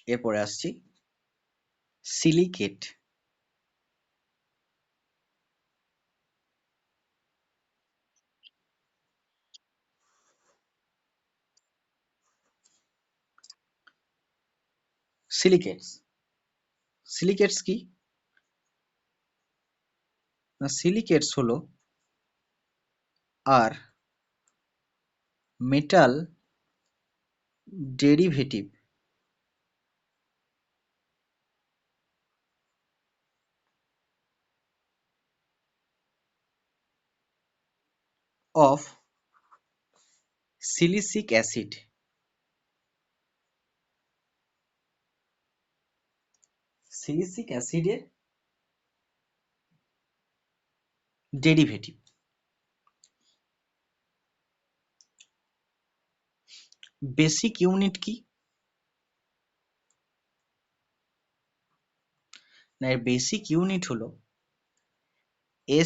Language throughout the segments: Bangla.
এরপরে আসছি সিলিকেট। সিলিকেটস সিলিকেটস কি না, সিলিকেটস হলো আর metal derivative of silicic acid. Silicic অ্যাসিডের ডেরিভেটিভ। বেসিক ইউনিট কি না, এর বেসিক ইউনিট হলো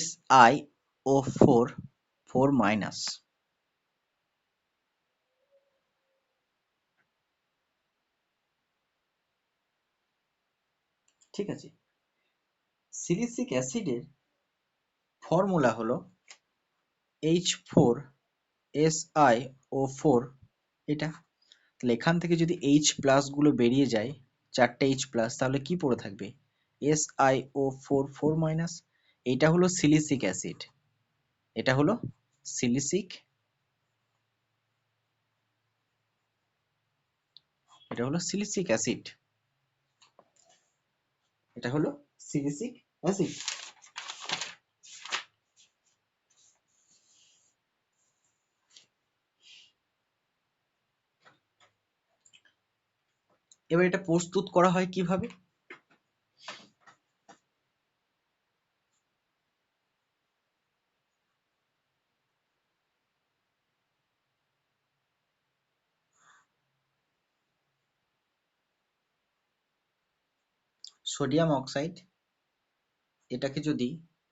SiO4 4 মাইনাস। ঠিক আছে, সিলিসিক অ্যাসিডের ফর্মুলা হলো H4SiO4। এটা তাহলে এখান থেকে যদি H প্লাস গুলো বেরিয়ে যায়, চারটে H প্লাস, তাহলে কি পড়ে থাকবে SiO4 4 মাইনাস। এটা হলো সিলিসিক অ্যাসিড, এটা হলো সিলিসিক, এটা হলো সিলিসিক অ্যাসিড, এটা হলো সিলিসিক অ্যাসিড। এবার এটা প্রস্তুত করা হয় কিভাবে? সোডিয়াম অক্সাইড, এটাকে যদি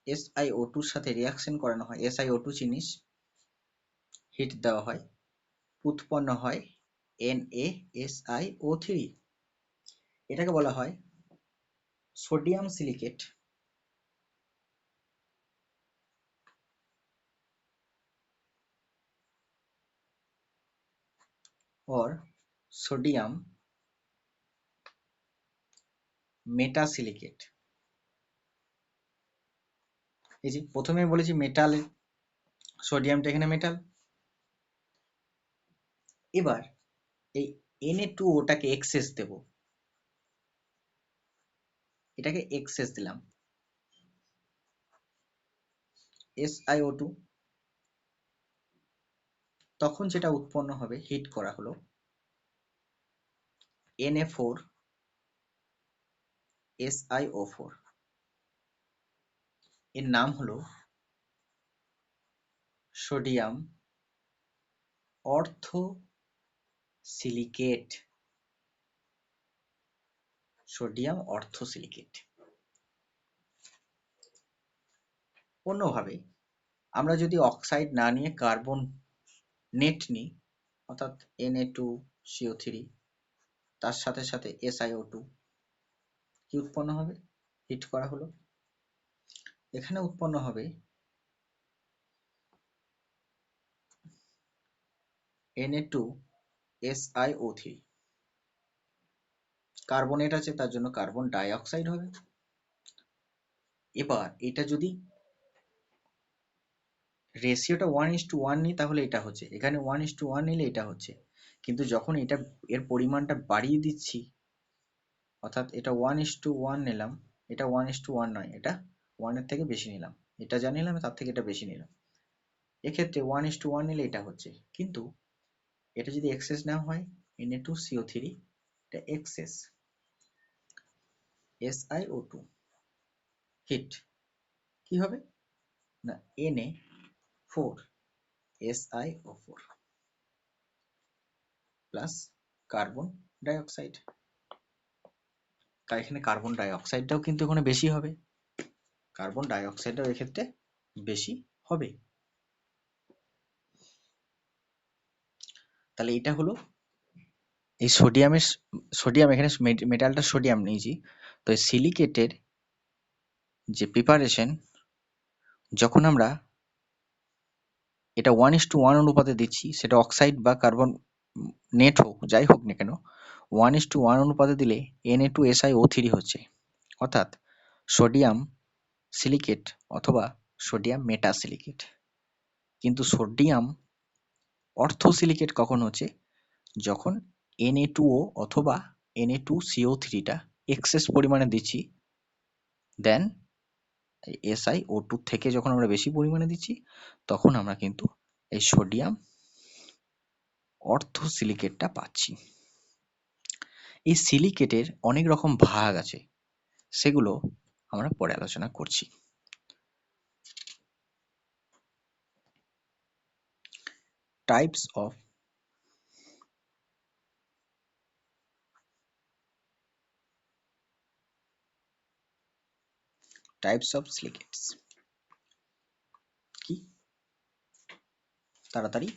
SiO2 এর সাথে রিয়াকশন করানো হয়, SiO2 জিনিস হিট দেওয়া হয়, উৎপন্ন হয় NaSiO3। এটাকে বলা হয় সোডিয়াম সিলিকেট or সোডিয়াম মেটাসিলিকেট। এই যে প্রথমে বলেছি মেটাল, সোডিয়ামটা এখানে মেটাল। এবার এই Na2ওটাকে এক্সেস দেব, এটাকে এক্সেস দিলাম SiO2, তখন যেটা উৎপন্ন হবে হিট করা হলো Na4SiO4। এর নাম হলো সোডিয়াম অর্থ সিলিকেট, সোডিয়াম অর্থ সিলিকেট। অন্যভাবে আমরা যদি অক্সাইড না নিয়ে কার্বন নেট নিই, অর্থাৎ Na2CO3, তার সাথে সাথে SiO2, কি উৎপন্ন হবে? হিট করা হলো, এখানে উৎপন্ন হবে Na2SiO3। কার্বনেট আছে তার জন্য কার্বন ডাই অক্সাইড হবে। এবার এটা যদি রেশিওটা 1:1 নিই তাহলে এটা হচ্ছে, এখানে 1:1 নিলে এটা হচ্ছে। কিন্তু যখন এটা এর পরিমাণটা বাড়িয়ে দিচ্ছি, অর্থাৎ এটা 1:1 নিলাম, এটা 1:1 নয়, এটা 1 এর থেকে বেশি নিলাম, এটা যা নিলাম তার থেকে এটা বেশি নিলাম, এক্ষেত্রে 1:1 নিলে এটা হচ্ছে। কিন্তু এটা যদি এক্সেস না হয় Na2CO3, এটা এক্সেস SiO2 হিট, কি হবে না Na4SiO4 plus carbon die oxide. তাই এখানে কার্বন ডাই অক্সাইডটাও কিন্তু এখানে বেশি হবে, কার্বন ডাই অক্সাইডটাও এক্ষেত্রে বেশি হবে। তাহলে এটা হলো এই সোডিয়াম এখানে মেটালটা সোডিয়াম নিয়েছি, তো এই সিলিকেটের যে প্রিপারেশন, যখন আমরা এটা 1:1 অনুপাতে দিচ্ছি, সেটা অক্সাইড বা কার্বন নেট হোক, যাই হোক না কেন, 1:1 অনুপাতে দিলে Na2SiO3 হচ্ছে, অর্থাৎ সোডিয়াম সিলিকেট অথবা সোডিয়াম মেটাসিলিকেট। কিন্তু সোডিয়াম অর্থোসিলিকেট কখন হচ্ছে? যখন Na2O অথবা Na2CO3টা এক্সেস পরিমাণে দিচ্ছি, দেন SiO2 থেকে যখন আমরা বেশি পরিমাণে দিচ্ছি, তখন আমরা কিন্তু এই সোডিয়াম অর্থোসিলিকেটটা পাচ্ছি। এই সিলিকেটের অনেক রকম ভাগ আছে, সেগুলো আমরা পরে আলোচনা করছি। টাইপস অফ সিলিকেটস কি? তাড়াতাড়ি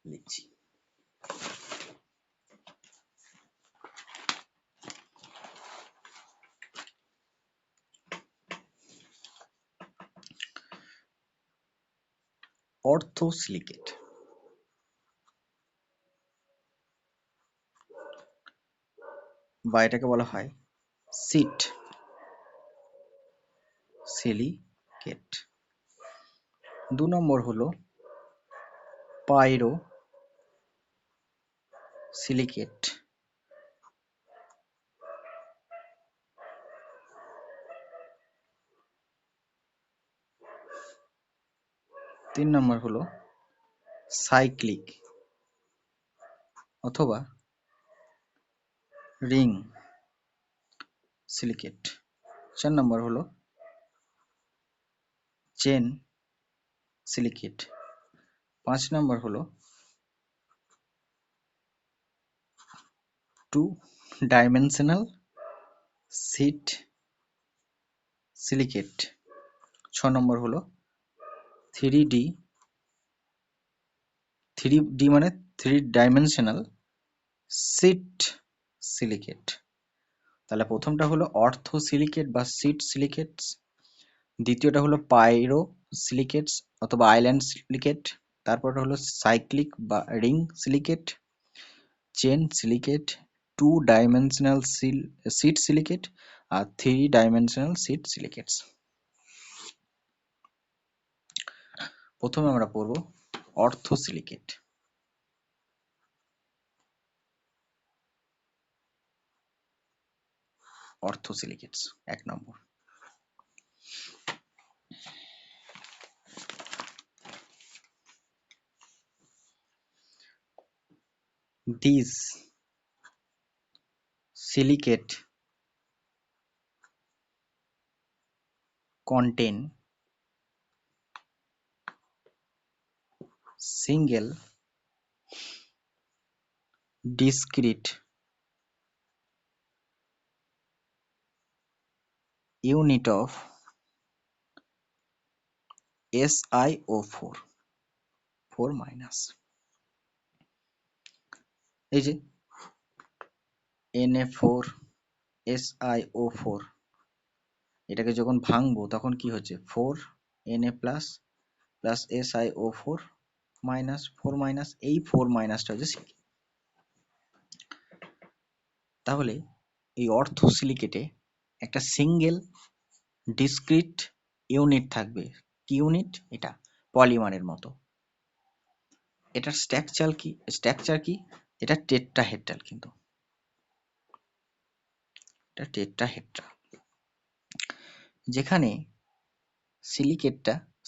লিখছি। অর্থোসিলিকেট, বা এটাকে বলা হয় সিট সিলিকেট। 2 নম্বর হলো পাইরো সিলিকেট। 3 নম্বর হলো সাইক্লিক অথবা রিং সিলিকেট। 4 নম্বর হলো চেন সিলিকেট। 5 নম্বর হলো 2 ডাইমেনশনাল সিট সিলিকেট। 6 নম্বর হলো 3D মানে 3 ডাইমেনশনাল সিট সিলিকেট। তাহলে প্রথমটা হলো অর্থোসিলিকেট বা সিট সিলিকেটস, দ্বিতীয়টা হলো পাইরো সিলিকেটস অথবা আইল্যান্ড সিলিকেট, তারপরটা হলো সাইক্লিক বা ring silicate, chain silicate, 2 dimensional sheet silicate আর 3 ডাইমেনশনাল সিট সিলিকেটস। প্রথমে আমরা পড়ব orthosilicate. Orthosilicates 1 number, these silicate contain single discrete unit of SiO4 4 minus. এই যে Na4SiO4, এটাকে যখন ভাঙবো তখন কি হচ্ছে 4Na plus plus SiO4 minus 4 minus, এই 4 মাইনাসটা হচ্ছে সিলিকেট। তাহলে এই অর্থোসিলিকেটে একটা সিঙ্গেল ডিসক্রিট ইউনিট থাকবে। কি ইউনিট? এটা পলিমারের মতো। এটার স্ট্রাকচার কি? এটা টেট্রাহেড্রাল, কিন্তু এটা টেট্রাহেড্রাল, যেখানে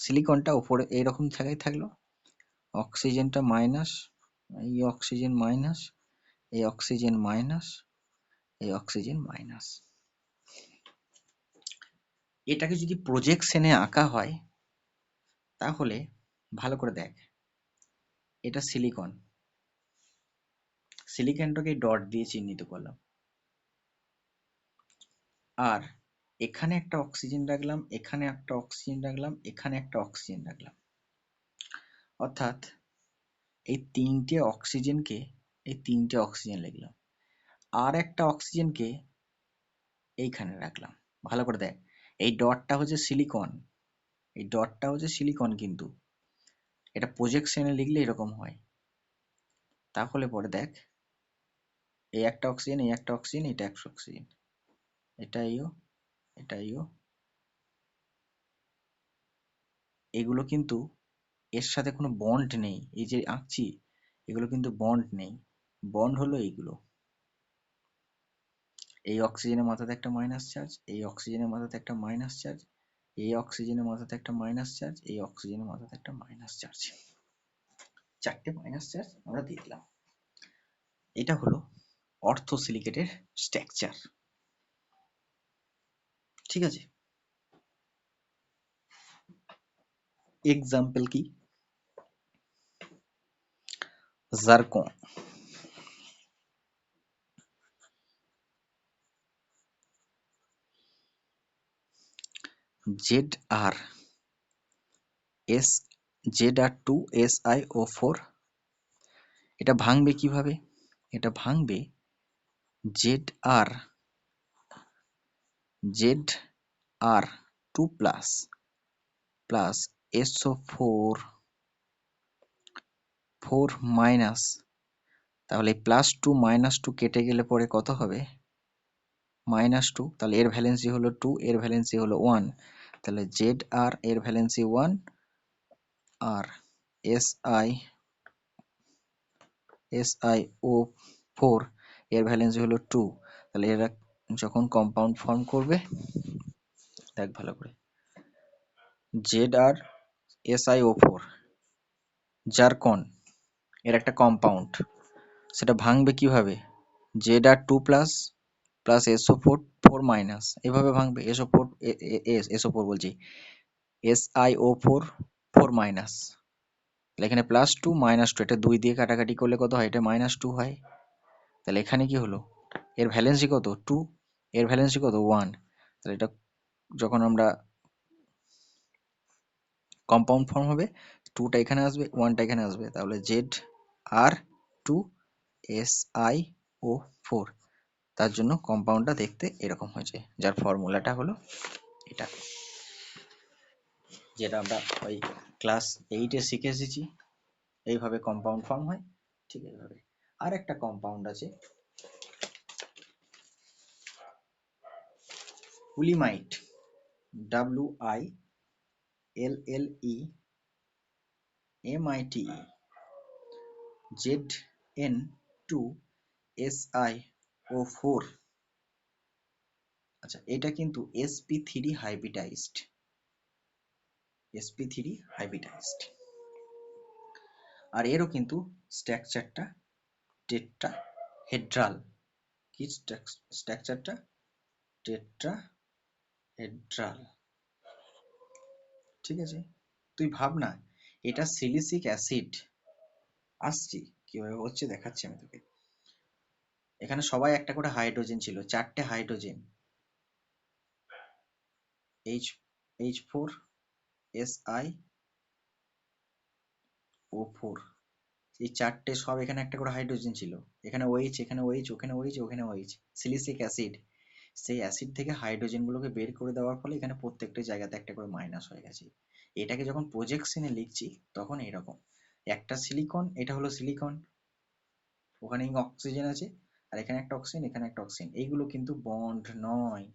সিলিকনটা উপরে এইরকম জায়গায় থাকলো, অক্সিজেনটা মাইনাস, এই অক্সিজেন মাইনাস, এই অক্সিজেন মাইনাস, এই অক্সিজেন মাইনাস। এটাকে যদি প্রজেকশনে আঁকা হয় তাহলে ভালো করে দেখ, এটা সিলিকনটাকে ডট দিয়ে চিহ্নিত করলাম, আর এখানে একটা অক্সিজেন রাখলাম, এখানে একটা অক্সিজেন রাখলাম, এখানে একটা অক্সিজেন রাখলাম। অর্থাৎ এই তিনটে অক্সিজেন লিখলাম, আর একটা অক্সিজেনকে এইখানে রাখলাম। ভালো করে দেখ, এই ডটটা হচ্ছে সিলিকন, কিন্তু এটা প্রজেকশনে লিখলে এরকম হয়। তাহলে পরে দেখ, এই একটা অক্সিজেন, এটা একটা অক্সিজেন, এটাইও, এগুলো কিন্তু এর সাথে কোনো বন্ড নেই। এই যে আঁকছি, এগুলো কিন্তু বন্ড নেই। বন্ড হলো এইগুলো, এই অক্সিজেনের মাথাতে একটা মাইনাস চার্জ, এই অক্সিজেনের মাথাতে একটা মাইনাস চার্জ, এই অক্সিজেনের মাথাতে একটা মাইনাস চার্জ, এই অক্সিজেনের মাথাতে একটা মাইনাস চার্জ, চারটে মাইনাস চার্জ আমরা দিয়ে দিলাম। এটা হলো অর্থোসিলিকেটের স্ট্রাকচার। ঠিক আছে, এক্সাম্পল কি? জারকন, ZR ZR2SiO4, এটা ভাঙবে কিভাবে? এটা ভাঙবে ZR2 প্লাস SO4 মাইনাস, তাহলে +2 -2 কেটে গেলে পরে কত হবে? -2। তাহলে এর ভ্যালেন্সি হলো 2, এর ভ্যালেন্সি হলো 1, তাহলে ZR এর ভ্যালেন্সি 1 আর SiO4 এর ভ্যালেন্সি হলো 2। তাহলে এরা যখন কম্পাউন্ড ফর্ম করবে, দেখ ভালো করে, ZrSiO4 জারকন এর একটা কম্পাউন্ড, সেটা ভাঙবে কিভাবে? ZR2 প্লাস SO4 মাইনাস, এভাবে ভাঙবে। SO4 বলছি, SiO4 মাইনাস, তাহলে এখানে +2 -2, এটা 2 দিয়ে কাটাকাটি করলে কত হয়? এটা -2 হয়। তাহলে এখানে কি হলো? এর ভ্যালেন্সি কত? 2, এর ভ্যালেন্সি কত? 1। তাহলে এটা যখন আমরা কম্পাউন্ড ফর্ম হবে, 2টা এখানে আসবে, 1টা এখানে আসবে, তাহলে ZR2SiO4, তার জন্য কম্পাউন্ডটা দেখতে এরকম হয়েছে, যার ফর্মুলাটা হলো এটা, যেটা আমরা ওই ক্লাস 8-এ শিখে এসেছি। এইভাবে কম্পাউন্ড ফর্ম হয়, ঠিক এইভাবে। আর একটা কম্পাউন্ড আছে উলিমাইট, WILLEMITE, ZN2SiO4। আচ্ছা, এটা কিন্তু sp3 হাইব্রিডাইজড, আর এরও কিন্তু স্ট্রাকচারটা টেট্রাহেড্রাল। কি স্ট্রাকচারটা? টেট্রাহেড্রাল। ঠিক আছে, তুই ভাব না, এটা সিলিসিক অ্যাসিড। আসছি কিভাবে হচ্ছে দেখাচ্ছি আমি তোকে। এখানে সবাই একটা করে হাইড্রোজেন ছিল, 4টে হাইড্রোজেন, H4SiO4, এই 4টে সব এখানে একটা করে হাইড্রোজেন ছিল, এখানে OH, এখানে OH, ওখানে OH, ওখানে OH, সিলিসিক অ্যাসিড। সেই অ্যাসিড থেকে হাইড্রোজেন গুলোকে বের করে দেওয়ার ফলে এখানে প্রত্যেকটা জায়গাতে একটা করে মাইনাস হয়ে গেছে। এটাকে যখন প্রজেকশনে লিখছি তখন এরকম, একটা সিলিকন, এটা হলো সিলিকন, ওখানে অক্সিজেন আছে, আর এখানে একটা অক্সিজেন, এখানে একটা অক্সিজেন, এইগুলো কিন্তু বন্ড নয়,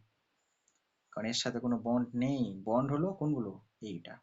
কারণ এর সাথে কোনো বন্ড নেই। বন্ড হলো কোনগুলো? এইটা,